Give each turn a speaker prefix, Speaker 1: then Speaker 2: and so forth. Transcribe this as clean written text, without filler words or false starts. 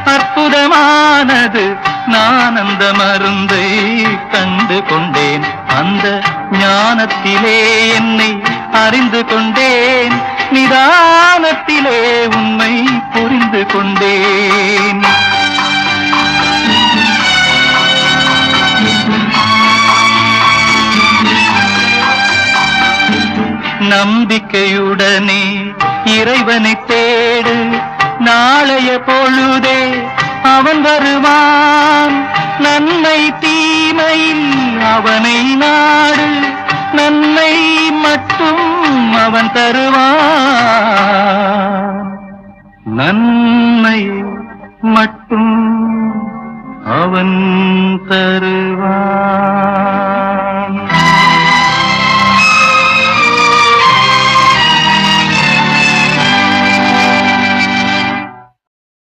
Speaker 1: அற்புதமானது. நான் அந்த மருந்தை கண்டு கொண்டேன். அந்த ஞானத்திலே என்னை அறிந்து கொண்டேன். நிதானத்திலே உண்மை புரிந்து கொண்டேன். நம்பிக்கையுடனே இறைவனை தேடு. நாளைய பொழுதே அவன் வருவான். நன்மை தீமையில் அவனை நாடு. நன்மை மட்டும் அவன் தருவான். நன்மை மட்டும் அவன் தரு